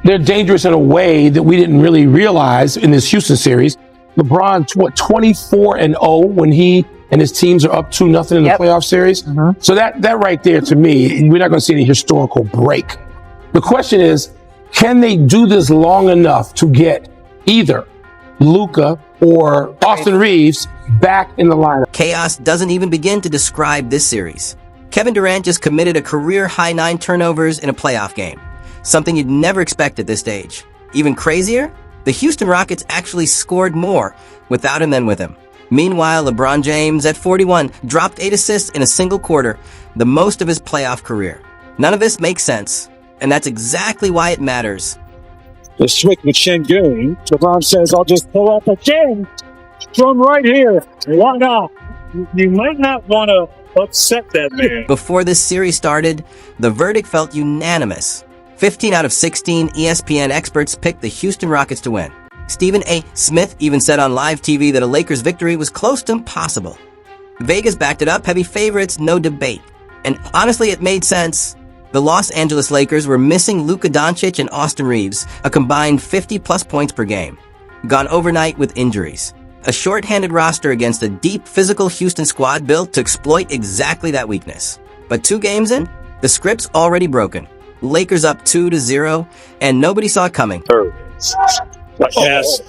they're dangerous in a way that we didn't really realize in this Houston series. LeBron, 24-0 when he and his teams are up 2-0 in the playoff series. So that right there, to me, we're not going to see any historical break. The question is, can they do this long enough to get either Luka or Austin Reeves back in the lineup? Chaos doesn't even begin to describe this series. Kevin Durant just committed a career-high 9 turnovers in a playoff game, something you'd never expect at this stage. Even crazier, the Houston Rockets actually scored more without him than with him. Meanwhile, LeBron James, at 41, dropped 8 assists in a single quarter, the most of his playoff career. None of this makes sense, and that's exactly why it matters. The switch with Şengün. LeBron says, I'll just pull up again from right here. Why not? You might not want to upset that man. Before this series started, the verdict felt unanimous. 15 out of 16 ESPN experts picked the Houston Rockets to win. Stephen A. Smith even said on live TV that a Lakers victory was close to impossible. Vegas backed it up, heavy favorites, no debate. And honestly, it made sense. The Los Angeles Lakers were missing Luka Doncic and Austin Reeves, a combined 50-plus points per game, gone overnight with injuries. A short-handed roster against a deep, physical Houston squad built to exploit exactly that weakness. But 2 games in, the script's already broken. Lakers up 2-0, and nobody saw it coming. Yes.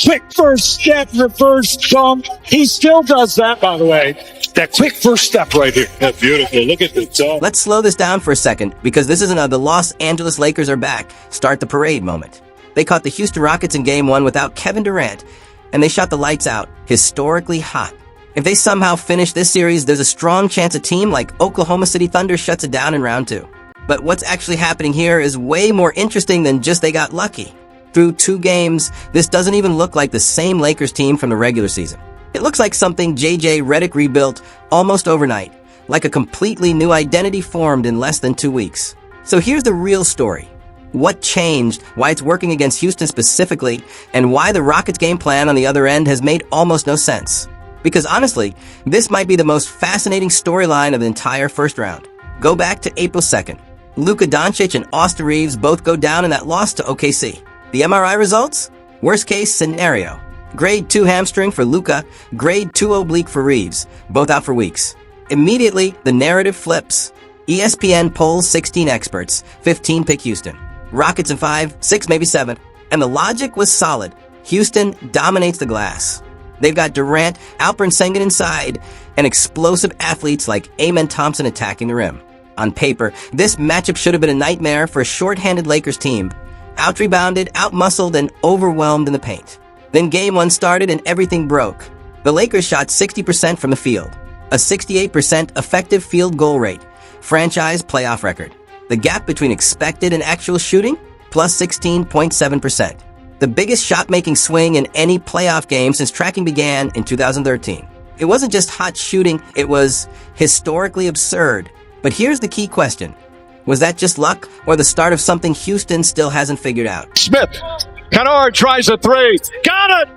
Quick first step, reverse jump. He still does that, by the way. That quick first step right here. That's beautiful. Look at the jump. Let's slow this down for a second, because this isn't a the Los Angeles Lakers are back, start the parade moment. They caught the Houston Rockets in Game 1 without Kevin Durant, and they shot the lights out, historically hot. If they somehow finish this series, there's a strong chance a team like Oklahoma City Thunder shuts it down in round 2. But what's actually happening here is way more interesting than just they got lucky. Through 2 games, this doesn't even look like the same Lakers team from the regular season. It looks like something J.J. Redick rebuilt almost overnight, like a completely new identity formed in less than 2 weeks. So here's the real story. What changed, why it's working against Houston specifically, and why the Rockets' game plan on the other end has made almost no sense. Because honestly, this might be the most fascinating storyline of the entire first round. Go back to April 2nd. Luka Doncic and Austin Reeves both go down in that loss to OKC. The MRI results? Worst case scenario. Grade 2 hamstring for Luka, grade 2 oblique for Reeves, both out for weeks. Immediately, the narrative flips. ESPN polls 16 experts, 15 pick Houston. Rockets in 5, 6, maybe 7. And the logic was solid. Houston dominates the glass. They've got Durant, Alperen Sengun inside, and explosive athletes like Amen Thompson attacking the rim. On paper, this matchup should have been a nightmare for a short-handed Lakers team. Out-rebounded, out-muscled, and overwhelmed in the paint. Then Game 1 started and everything broke. The Lakers shot 60% from the field, a 68% effective field goal rate, franchise playoff record. The gap between expected and actual shooting? Plus 16.7%. The biggest shot-making swing in any playoff game since tracking began in 2013. It wasn't just hot shooting, it was historically absurd. But here's the key question. Was that just luck or the start of something Houston still hasn't figured out? Smith. Kennard tries a 3. Got it!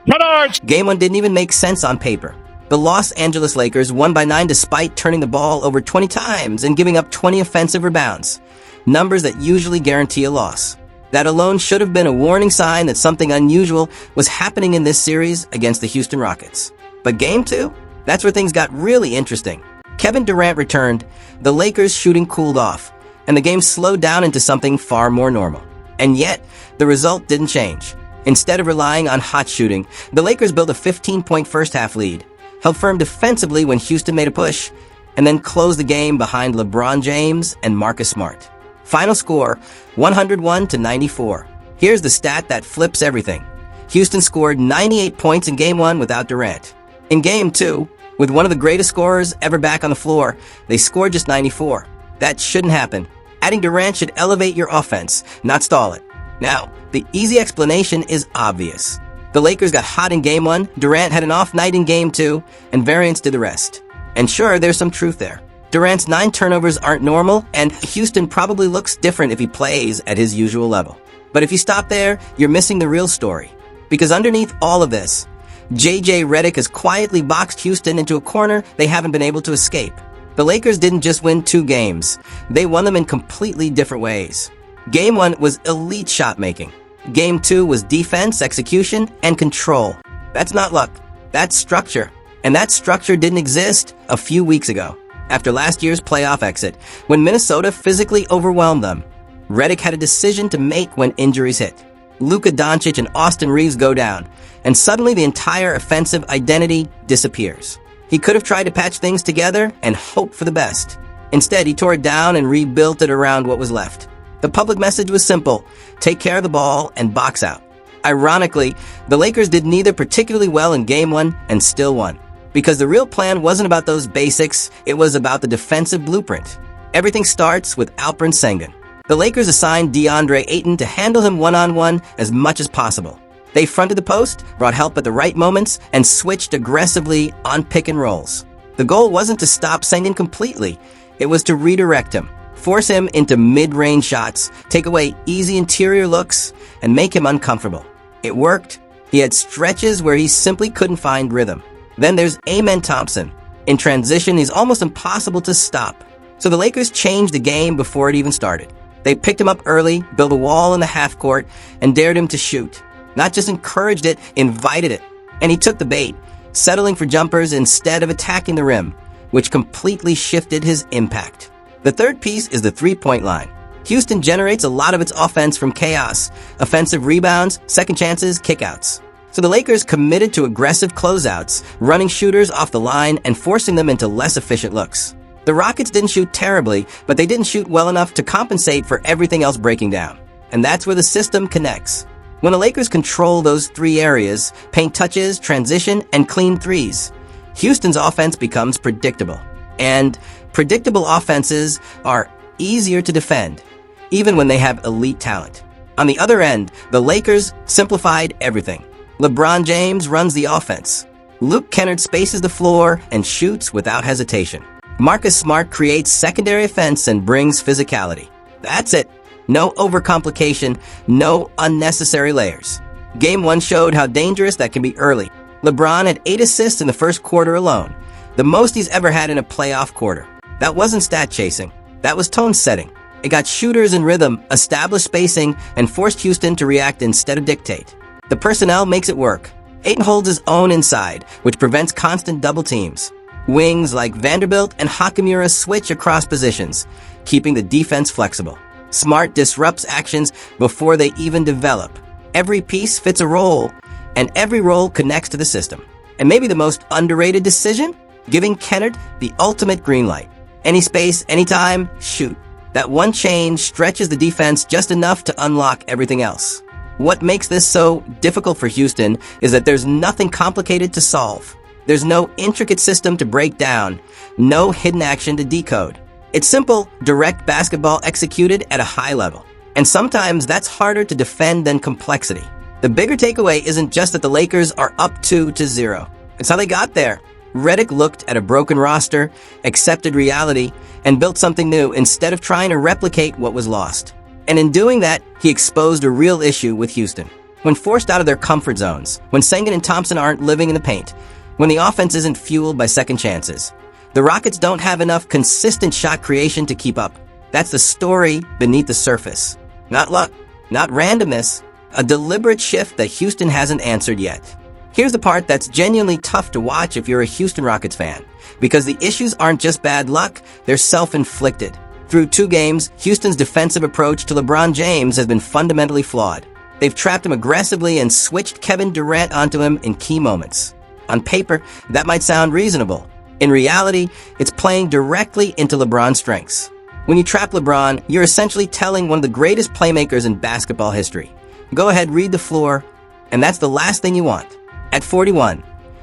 Kennard! Game 1 didn't even make sense on paper. The Los Angeles Lakers won by 9 despite turning the ball over 20 times and giving up 20 offensive rebounds. Numbers that usually guarantee a loss. That alone should have been a warning sign that something unusual was happening in this series against the Houston Rockets. But Game 2? That's where things got really interesting. Kevin Durant returned, the Lakers' shooting cooled off, and the game slowed down into something far more normal. And yet, the result didn't change. Instead of relying on hot shooting, the Lakers built a 15-point first-half lead, held firm defensively when Houston made a push, and then closed the game behind LeBron James and Marcus Smart. Final score, 101-94. Here's the stat that flips everything. Houston scored 98 points in Game 1 without Durant. In Game 2, with one of the greatest scorers ever back on the floor, they scored just 94. That shouldn't happen. Adding Durant should elevate your offense, not stall it. Now, the easy explanation is obvious. The Lakers got hot in Game 1, Durant had an off night in Game 2, and variance did the rest. And sure, there's some truth there. Durant's 9 turnovers aren't normal, and Houston probably looks different if he plays at his usual level. But if you stop there, you're missing the real story. Because underneath all of this, J.J. Redick has quietly boxed Houston into a corner they haven't been able to escape. The Lakers didn't just win 2 games. They won them in completely different ways. Game 1 was elite shot making. Game 2 was defense, execution, and control. That's not luck. That's structure. And that structure didn't exist a few weeks ago, after last year's playoff exit, when Minnesota physically overwhelmed them. Redick had a decision to make when injuries hit. Luka Doncic and Austin Reeves go down, and suddenly the entire offensive identity disappears. He could have tried to patch things together and hope for the best. Instead, he tore it down and rebuilt it around what was left. The public message was simple: take care of the ball and box out. Ironically, the Lakers did neither particularly well in Game 1 and still won. Because the real plan wasn't about those basics, it was about the defensive blueprint. Everything starts with Alperen Sengun. The Lakers assigned DeAndre Ayton to handle him one-on-one as much as possible. They fronted the post, brought help at the right moments, and switched aggressively on pick and rolls. The goal wasn't to stop Sengun completely. It was to redirect him, force him into mid-range shots, take away easy interior looks, and make him uncomfortable. It worked. He had stretches where he simply couldn't find rhythm. Then there's Amen Thompson. In transition, he's almost impossible to stop. So the Lakers changed the game before it even started. They picked him up early, built a wall in the half court, and dared him to shoot. Not just encouraged it, invited it. And he took the bait, settling for jumpers instead of attacking the rim, which completely shifted his impact. The third piece is the three-point line. Houston generates a lot of its offense from chaos, offensive rebounds, second chances, kickouts. So the Lakers committed to aggressive closeouts, running shooters off the line and forcing them into less efficient looks. The Rockets didn't shoot terribly, but they didn't shoot well enough to compensate for everything else breaking down. And that's where the system connects. When the Lakers control those three areas, paint touches, transition, and clean threes, Houston's offense becomes predictable. And predictable offenses are easier to defend, even when they have elite talent. On the other end, the Lakers simplified everything. LeBron James runs the offense. Luke Kennard spaces the floor and shoots without hesitation. Marcus Smart creates secondary offense and brings physicality. That's it. No overcomplication, no unnecessary layers. Game 1 showed how dangerous that can be early. LeBron had 8 assists in the first quarter alone, the most he's ever had in a playoff quarter. That wasn't stat chasing. That was tone setting. It got shooters in rhythm, established spacing, and forced Houston to react instead of dictate. The personnel makes it work. Ayton holds his own inside, which prevents constant double teams. Wings like Vanderbilt and Hachimura switch across positions, keeping the defense flexible. Smart disrupts actions before they even develop. Every piece fits a role, and every role connects to the system. And maybe the most underrated decision? Giving Kennard the ultimate green light. Any space, anytime, shoot. That one change stretches the defense just enough to unlock everything else. What makes this so difficult for Houston is that there's nothing complicated to solve. There's no intricate system to break down, no hidden action to decode. It's simple, direct basketball executed at a high level. And sometimes that's harder to defend than complexity. The bigger takeaway isn't just that the Lakers are up 2-0. It's how they got there. Redick looked at a broken roster, accepted reality, and built something new instead of trying to replicate what was lost. And in doing that, he exposed a real issue with Houston. When forced out of their comfort zones, when Sengun and Thompson aren't living in the paint, when the offense isn't fueled by second chances, the Rockets don't have enough consistent shot creation to keep up. That's the story beneath the surface. Not luck, not randomness, a deliberate shift that Houston hasn't answered yet. Here's the part that's genuinely tough to watch if you're a Houston Rockets fan, because the issues aren't just bad luck, they're self-inflicted. Through 2 games, Houston's defensive approach to LeBron James has been fundamentally flawed. They've trapped him aggressively and switched Kevin Durant onto him in key moments. On paper, that might sound reasonable. In reality, it's playing directly into LeBron's strengths. When you trap LeBron, you're essentially telling one of the greatest playmakers in basketball history, go ahead, read the floor, and that's the last thing you want. At 41,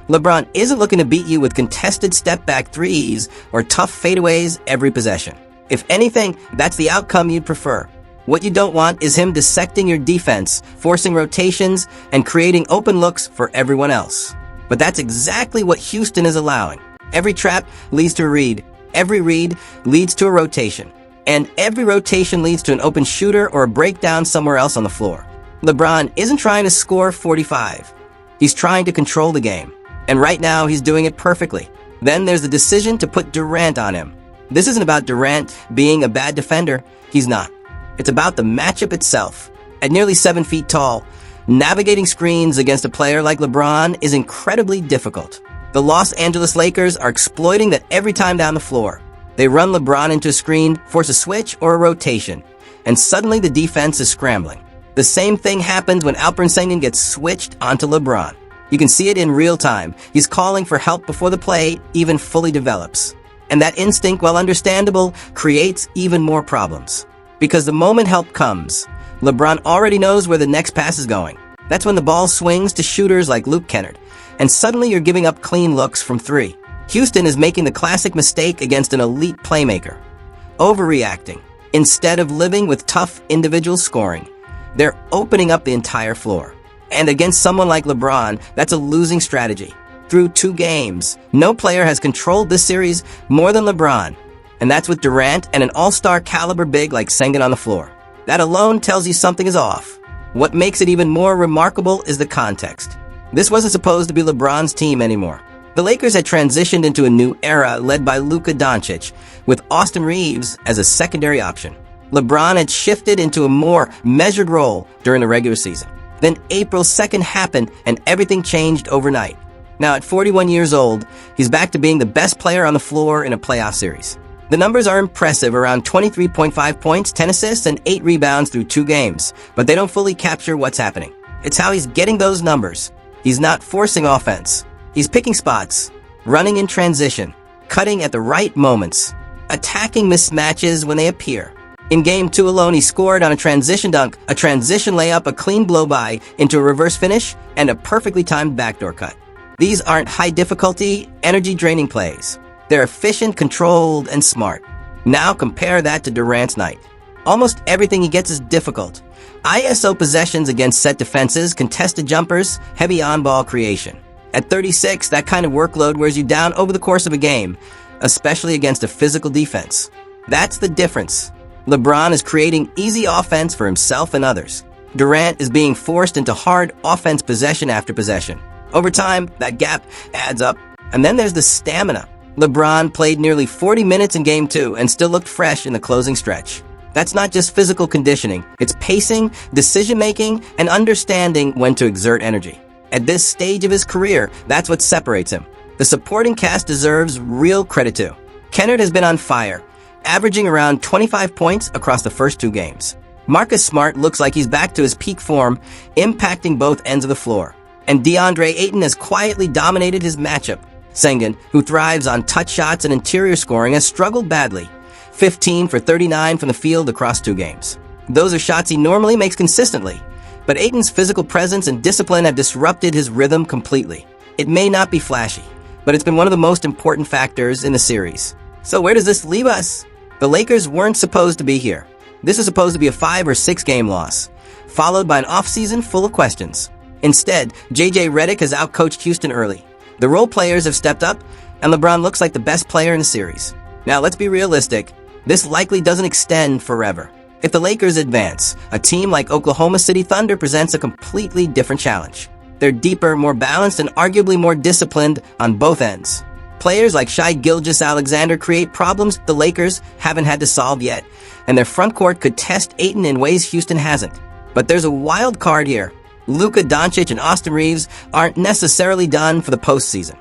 LeBron isn't looking to beat you with contested step-back threes or tough fadeaways every possession. If anything, that's the outcome you'd prefer. What you don't want is him dissecting your defense, forcing rotations, and creating open looks for everyone else. But that's exactly what Houston is allowing. Every trap leads to a read. Every read leads to a rotation. And every rotation leads to an open shooter or a breakdown somewhere else on the floor. LeBron isn't trying to score 45. He's trying to control the game. And right now, he's doing it perfectly. Then there's the decision to put Durant on him. This isn't about Durant being a bad defender. He's not. It's about the matchup itself. At nearly 7 feet tall, navigating screens against a player like LeBron is incredibly difficult. The Los Angeles Lakers are exploiting that every time down the floor. They run LeBron into a screen, force a switch or a rotation, and suddenly the defense is scrambling. The same thing happens when Alperen Sengun gets switched onto LeBron. You can see it in real time. He's calling for help before the play even fully develops. And that instinct, while understandable, creates even more problems. Because the moment help comes, LeBron already knows where the next pass is going. That's when the ball swings to shooters like Luke Kennard, and suddenly you're giving up clean looks from 3. Houston is making the classic mistake against an elite playmaker. Overreacting. Instead of living with tough individual scoring, they're opening up the entire floor. And against someone like LeBron, that's a losing strategy. Through 2 games, no player has controlled this series more than LeBron. And that's with Durant and an all-star caliber big like Sengun on the floor. That alone tells you something is off. What makes it even more remarkable is the context. This wasn't supposed to be LeBron's team anymore. The Lakers had transitioned into a new era led by Luka Doncic, with Austin Reeves as a secondary option. LeBron had shifted into a more measured role during the regular season. Then April 2nd happened and everything changed overnight. Now at 41 years old, he's back to being the best player on the floor in a playoff series. The numbers are impressive, around 23.5 points, 10 assists, and 8 rebounds through 2 games, but they don't fully capture what's happening. It's how he's getting those numbers. He's not forcing offense. He's picking spots, running in transition, cutting at the right moments, attacking mismatches when they appear. In Game 2 alone, he scored on a transition dunk, a transition layup, a clean blow-by into a reverse finish, and a perfectly timed backdoor cut. These aren't high-difficulty, energy-draining plays. They're efficient, controlled, and smart. Now compare that to Durant's night. Almost everything he gets is difficult. ISO possessions against set defenses, contested jumpers, heavy on-ball creation. At 36, that kind of workload wears you down over the course of a game, especially against a physical defense. That's the difference. LeBron is creating easy offense for himself and others. Durant is being forced into hard offense possession after possession. Over time, that gap adds up. And then there's the stamina. LeBron played nearly 40 minutes in Game 2 and still looked fresh in the closing stretch. That's not just physical conditioning. It's pacing, decision-making, and understanding when to exert energy. At this stage of his career, that's what separates him. The supporting cast deserves real credit too. Kennard has been on fire, averaging around 25 points across the first 2 games. Marcus Smart looks like he's back to his peak form, impacting both ends of the floor. And DeAndre Ayton has quietly dominated his matchup. Sengun, who thrives on touch shots and interior scoring, has struggled badly. 15 for 39 from the field across 2 games. Those are shots he normally makes consistently. But Ayton's physical presence and discipline have disrupted his rhythm completely. It may not be flashy, but it's been one of the most important factors in the series. So where does this leave us? The Lakers weren't supposed to be here. This is supposed to be a 5 or 6 game loss, followed by an offseason full of questions. Instead, JJ Redick has outcoached Houston early. The role players have stepped up, and LeBron looks like the best player in the series. Now let's be realistic. This likely doesn't extend forever. If the Lakers advance, a team like Oklahoma City Thunder presents a completely different challenge. They're deeper, more balanced, and arguably more disciplined on both ends. Players like Shai Gilgeous-Alexander create problems the Lakers haven't had to solve yet, and their front court could test Ayton in ways Houston hasn't. But there's a wild card here. Luka Doncic and Austin Reeves aren't necessarily done for the postseason.